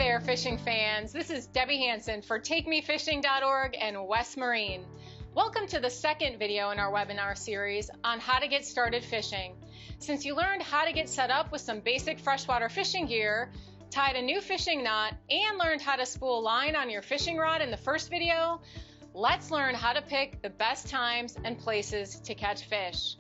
there, fishing fans. This is Debbie Hanson for TakeMeFishing.org and West Marine. Welcome to the second video in our webinar series on how to get started fishing. Since you learned how to get set up with some basic freshwater fishing gear, tied a new fishing knot, and learned how to spool line on your fishing rod in the first video, let's learn how to pick the best times and places to catch fish.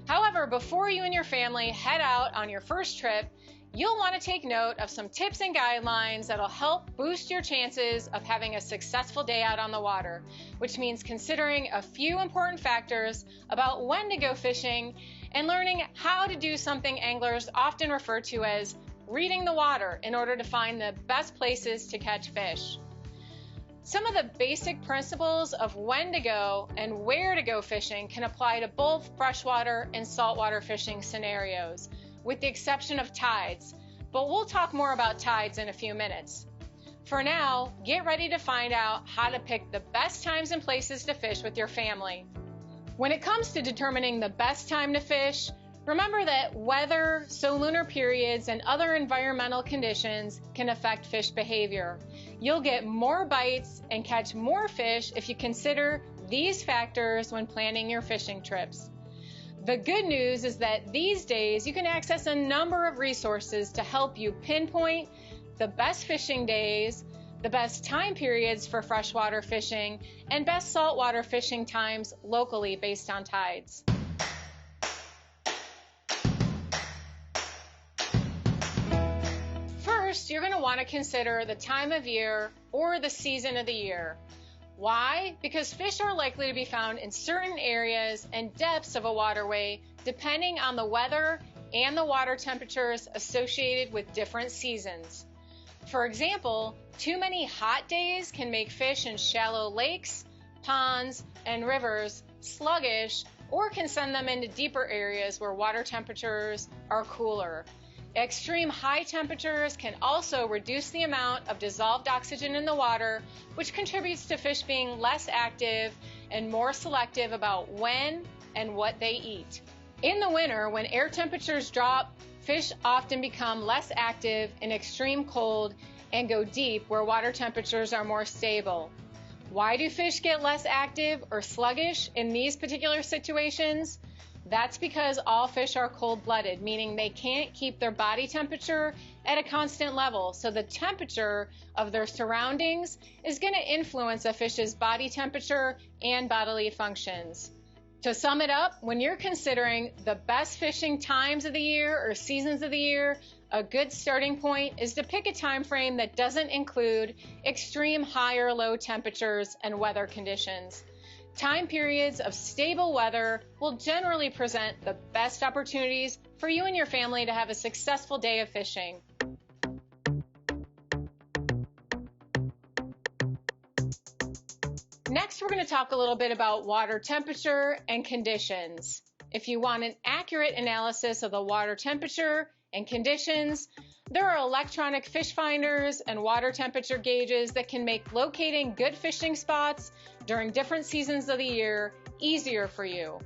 However, before you and your family head out on your first trip, you'll want to take note of some tips and guidelines that'll help boost your chances of having a successful day out on the water, which means considering a few important factors about when to go fishing and learning how to do something anglers often refer to as reading the water in order to find the best places to catch fish. Some of the basic principles of when to go and where to go fishing can apply to both freshwater and saltwater fishing scenarios, with the exception of tides, but we'll talk more about tides in a few minutes. For now, get ready to find out how to pick the best times and places to fish with your family. When it comes to determining the best time to fish, remember that weather, lunar periods, and other environmental conditions can affect fish behavior. You'll get more bites and catch more fish if you consider these factors when planning your fishing trips. The good news is that these days you can access a number of resources to help you pinpoint the best fishing days, the best time periods for freshwater fishing, and best saltwater fishing times locally based on tides. First, you're going to want to consider the time of year or the season of the year. Why? Because fish are likely to be found in certain areas and depths of a waterway depending on the weather and the water temperatures associated with different seasons. For example, too many hot days can make fish in shallow lakes, ponds, and rivers sluggish, or can send them into deeper areas where water temperatures are cooler. Extreme high temperatures can also reduce the amount of dissolved oxygen in the water, which contributes to fish being less active and more selective about when and what they eat. In the winter, when air temperatures drop, fish often become less active in extreme cold and go deep where water temperatures are more stable. Why do fish get less active or sluggish in these particular situations? That's because all fish are cold-blooded, meaning they can't keep their body temperature at a constant level, so the temperature of their surroundings is going to influence a fish's body temperature and bodily functions. To sum it up, when you're considering the best fishing times of the year or seasons of the year, a good starting point is to pick a time frame that doesn't include extreme high or low temperatures and weather conditions. Time periods of stable weather will generally present the best opportunities for you and your family to have a successful day of fishing. Next, we're going to talk a little bit about water temperature and conditions. If you want an accurate analysis of the water temperature and conditions, there are electronic fish finders and water temperature gauges that can make locating good fishing spots during different seasons of the year easier for you.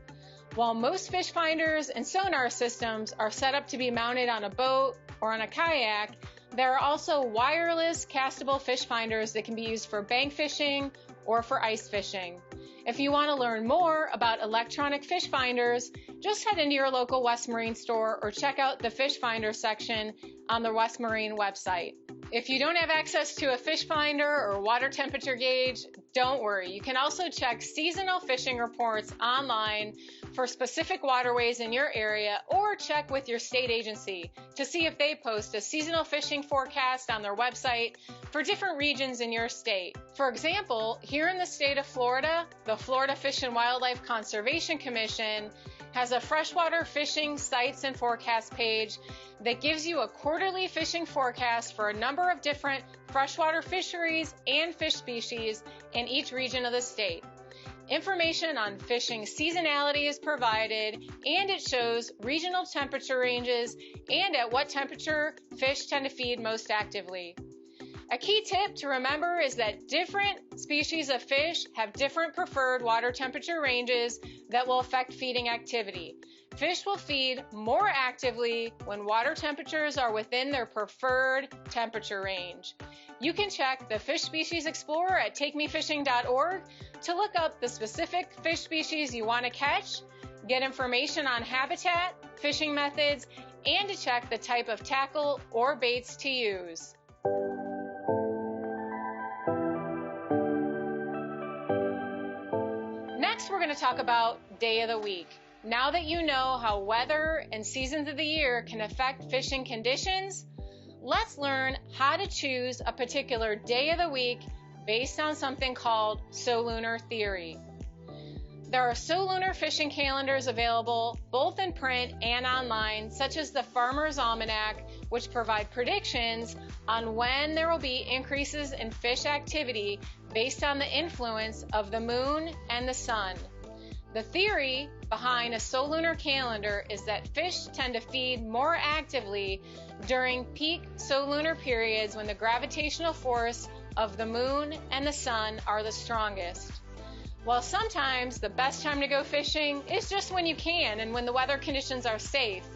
While most fish finders and sonar systems are set up to be mounted on a boat or on a kayak, there are also wireless castable fish finders that can be used for bank fishing or for ice fishing. If you want to learn more about electronic fish finders, just head into your local West Marine store or check out the fish finder section on the West Marine website. If you don't have access to a fish finder or water temperature gauge, don't worry. You can also check seasonal fishing reports online for specific waterways in your area, or check with your state agency to see if they post a seasonal fishing forecast on their website for different regions in your state. For example, here in the state of Florida, the Florida Fish and Wildlife Conservation Commission has a freshwater fishing sites and forecast page that gives you a quarterly fishing forecast for a number of different freshwater fisheries and fish species in each region of the state. Information on fishing seasonality is provided, and it shows regional temperature ranges and at what temperature fish tend to feed most actively. A key tip to remember is that different species of fish have different preferred water temperature ranges that will affect feeding activity. Fish will feed more actively when water temperatures are within their preferred temperature range. You can check the Fish Species Explorer at takemefishing.org to look up the specific fish species you want to catch, get information on habitat, fishing methods, and to check the type of tackle or baits to use. Next, we're going to talk about day of the week. Now that you know how weather and seasons of the year can affect fishing conditions, let's learn how to choose a particular day of the week based on something called solunar theory. There are solunar fishing calendars available both in print and online, such as the Farmer's Almanac, which provide predictions on when there will be increases in fish activity based on the influence of the moon and the sun. The theory behind a solunar calendar is that fish tend to feed more actively during peak solunar periods when the gravitational force of the moon and the sun are the strongest. While sometimes the best time to go fishing is just when you can and when the weather conditions are safe,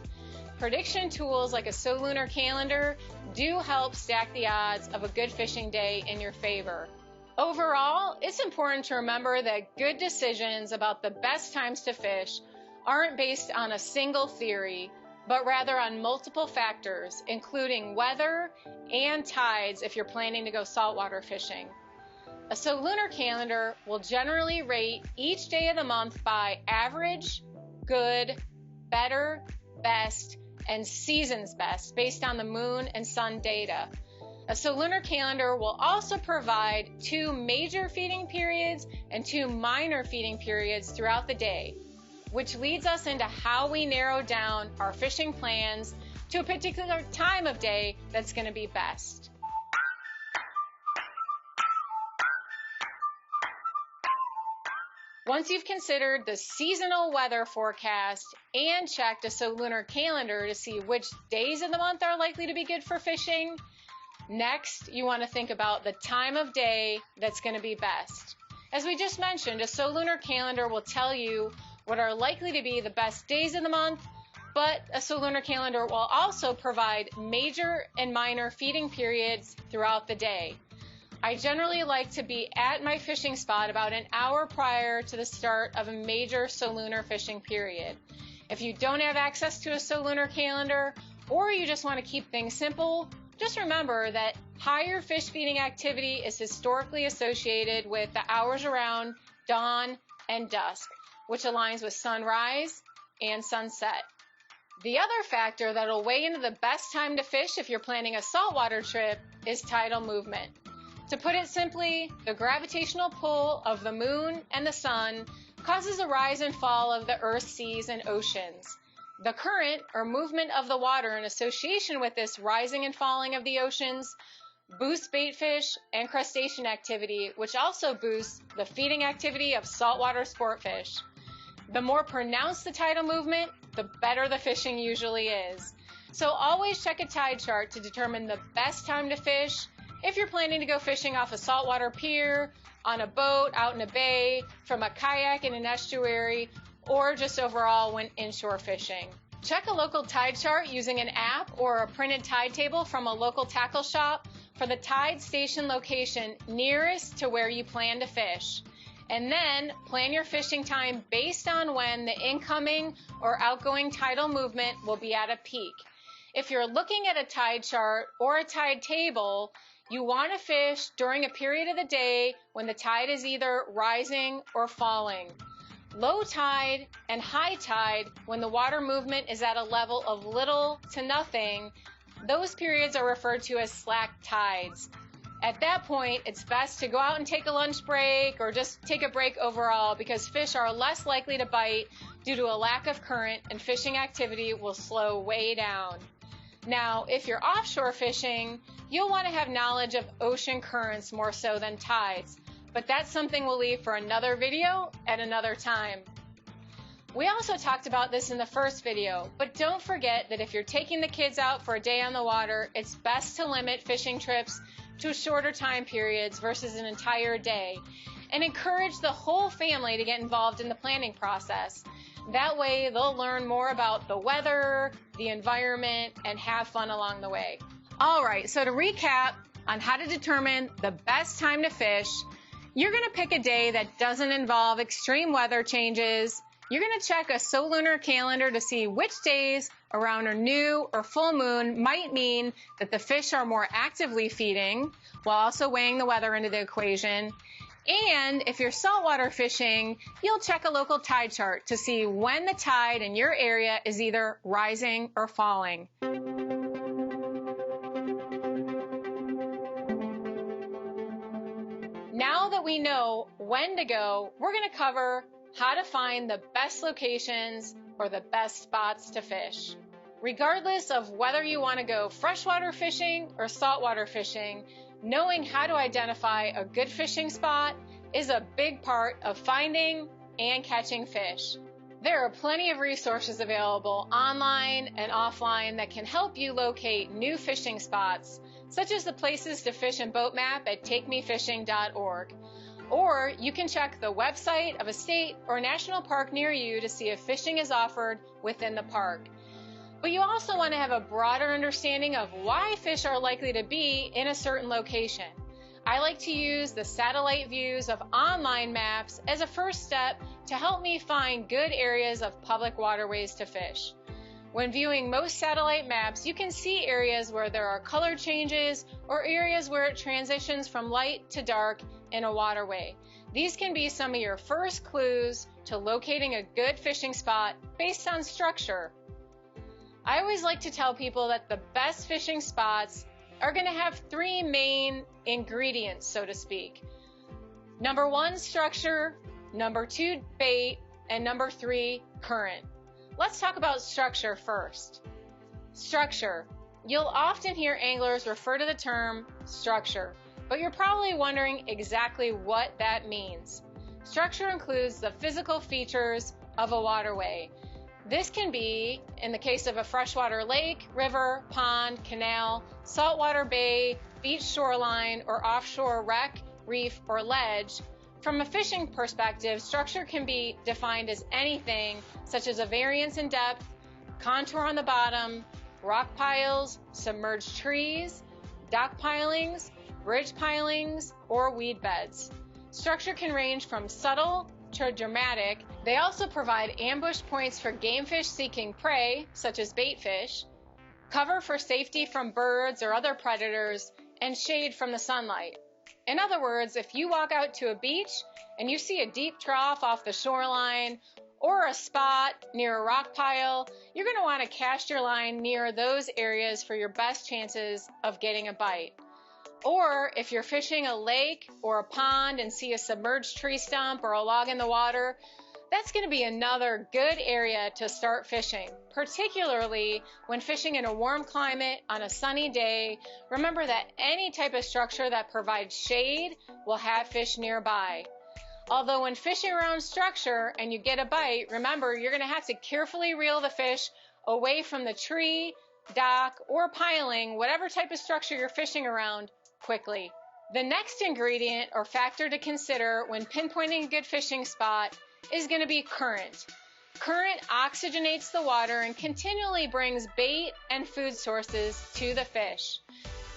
prediction tools like a solunar calendar do help stack the odds of a good fishing day in your favor. Overall, it's important to remember that good decisions about the best times to fish aren't based on a single theory, but rather on multiple factors, including weather and tides if you're planning to go saltwater fishing. A solunar calendar will generally rate each day of the month by average, good, better, best, and season's best based on the moon and sun data. A solunar calendar will also provide 2 major feeding periods and 2 minor feeding periods throughout the day, which leads us into how we narrow down our fishing plans to a particular time of day that's going to be best. Once you've considered the seasonal weather forecast and checked a solunar calendar to see which days of the month are likely to be good for fishing, next you want to think about the time of day that's going to be best. As we just mentioned, a solunar calendar will tell you what are likely to be the best days of the month, but a solunar calendar will also provide major and minor feeding periods throughout the day. I generally like to be at my fishing spot about an hour prior to the start of a major solunar fishing period. If you don't have access to a solunar calendar, or you just want to keep things simple, just remember that higher fish feeding activity is historically associated with the hours around dawn and dusk, which aligns with sunrise and sunset. The other factor that will weigh into the best time to fish if you're planning a saltwater trip is tidal movement. To put it simply, the gravitational pull of the moon and the sun causes a rise and fall of the Earth's seas and oceans. The current, or movement of the water in association with this rising and falling of the oceans, boosts baitfish and crustacean activity, which also boosts the feeding activity of saltwater sport fish. The more pronounced the tidal movement, the better the fishing usually is. So always check a tide chart to determine the best time to fish if you're planning to go fishing off a saltwater pier, on a boat, out in a bay, from a kayak in an estuary, or just overall when inshore fishing. Check a local tide chart using an app or a printed tide table from a local tackle shop for the tide station location nearest to where you plan to fish. And then plan your fishing time based on when the incoming or outgoing tidal movement will be at a peak. If you're looking at a tide chart or a tide table, you want to fish during a period of the day when the tide is either rising or falling. Low tide and high tide, when the water movement is at a level of little to nothing, those periods are referred to as slack tides. At that point, it's best to go out and take a lunch break or just take a break overall because fish are less likely to bite due to a lack of current and fishing activity will slow way down. Now, if you're offshore fishing, you'll want to have knowledge of ocean currents more so than tides, but that's something we'll leave for another video at another time. We also talked about this in the first video, but don't forget that if you're taking the kids out for a day on the water, it's best to limit fishing trips to shorter time periods versus an entire day, and encourage the whole family to get involved in the planning process. That way, they'll learn more about the weather, the environment, and have fun along the way. All right, so to recap on how to determine the best time to fish, you're going to pick a day that doesn't involve extreme weather changes. You're going to check a solunar calendar to see which days around a new or full moon might mean that the fish are more actively feeding, while also weighing the weather into the equation. And if you're saltwater fishing, you'll check a local tide chart to see when the tide in your area is either rising or falling. Now that we know when to go, we're going to cover how to find the best locations or the best spots to fish. Regardless of whether you want to go freshwater fishing or saltwater fishing, knowing how to identify a good fishing spot is a big part of finding and catching fish. There are plenty of resources available online and offline that can help you locate new fishing spots, such as the Places to Fish and Boat map at takemefishing.org. Or you can check the website of a state or national park near you to see if fishing is offered within the park. But you also want to have a broader understanding of why fish are likely to be in a certain location. I like to use the satellite views of online maps as a first step to help me find good areas of public waterways to fish. When viewing most satellite maps, you can see areas where there are color changes or areas where it transitions from light to dark in a waterway. These can be some of your first clues to locating a good fishing spot based on structure. I always like to tell people that the best fishing spots are going to have three main ingredients, so to speak. Number one, structure. Number two, bait. And number three, current. Let's talk about structure first. Structure. You'll often hear anglers refer to the term structure, but you're probably wondering exactly what that means. Structure includes the physical features of a waterway. This can be, in the case of a freshwater lake, river, pond, canal, saltwater bay, beach shoreline, or offshore wreck, reef, or ledge. From a fishing perspective, structure can be defined as anything such as a variance in depth, contour on the bottom, rock piles, submerged trees, dock pilings, bridge pilings, or weed beds. Structure can range from subtle to dramatic. They also provide ambush points for game fish seeking prey, such as bait fish, cover for safety from birds or other predators, and shade from the sunlight. In other words, if you walk out to a beach and you see a deep trough off the shoreline or a spot near a rock pile, you're going to want to cast your line near those areas for your best chances of getting a bite. Or if you're fishing a lake or a pond and see a submerged tree stump or a log in the water, that's going to be another good area to start fishing, particularly when fishing in a warm climate on a sunny day. Remember that any type of structure that provides shade will have fish nearby. Although when fishing around structure and you get a bite, remember you're going to have to carefully reel the fish away from the tree, dock, or piling, whatever type of structure you're fishing around, quickly. The next ingredient or factor to consider when pinpointing a good fishing spot is going to be current. Current oxygenates the water and continually brings bait and food sources to the fish.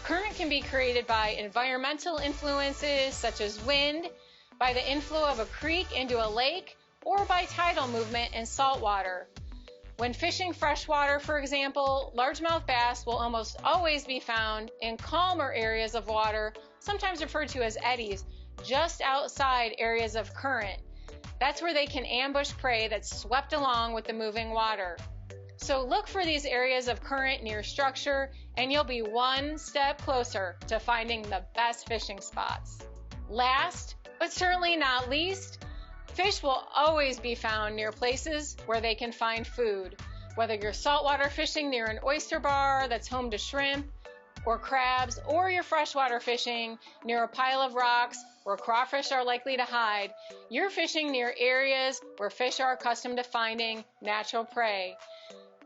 Current can be created by environmental influences such as wind, by the inflow of a creek into a lake, or by tidal movement in salt water. When fishing freshwater, for example, largemouth bass will almost always be found in calmer areas of water, sometimes referred to as eddies, just outside areas of current. That's where they can ambush prey that's swept along with the moving water. So look for these areas of current near structure, and you'll be one step closer to finding the best fishing spots. Last, but certainly not least, fish will always be found near places where they can find food. Whether you're saltwater fishing near an oyster bar that's home to shrimp or crabs, or you're freshwater fishing near a pile of rocks where crawfish are likely to hide, you're fishing near areas where fish are accustomed to finding natural prey.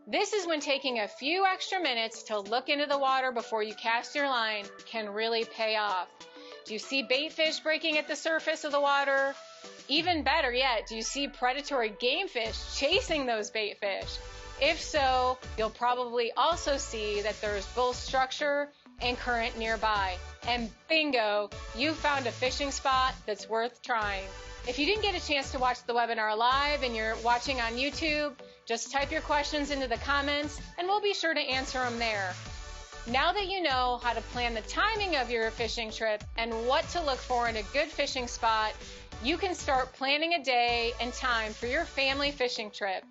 This is when taking a few extra minutes to look into the water before you cast your line can really pay off. Do you see bait fish breaking at the surface of the water? Even better yet, do you see predatory game fish chasing those bait fish? If so, you'll probably also see that there's both structure and current nearby. And bingo, you found a fishing spot that's worth trying. If you didn't get a chance to watch the webinar live and you're watching on YouTube, just type your questions into the comments and we'll be sure to answer them there. Now that you know how to plan the timing of your fishing trip and what to look for in a good fishing spot, you can start planning a day and time for your family fishing trip.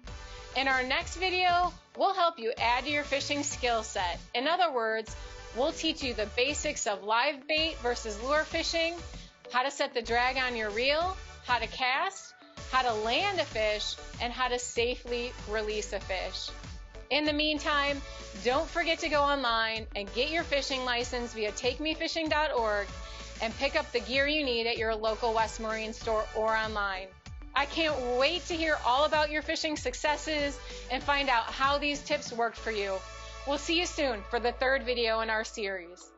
In our next video, we'll help you add to your fishing skill set. In other words, we'll teach you the basics of live bait versus lure fishing, how to set the drag on your reel, how to cast, how to land a fish, and how to safely release a fish. In the meantime, don't forget to go online and get your fishing license via takemefishing.org and pick up the gear you need at your local West Marine store or online. I can't wait to hear all about your fishing successes and find out how these tips worked for you. We'll see you soon for the third video in our series.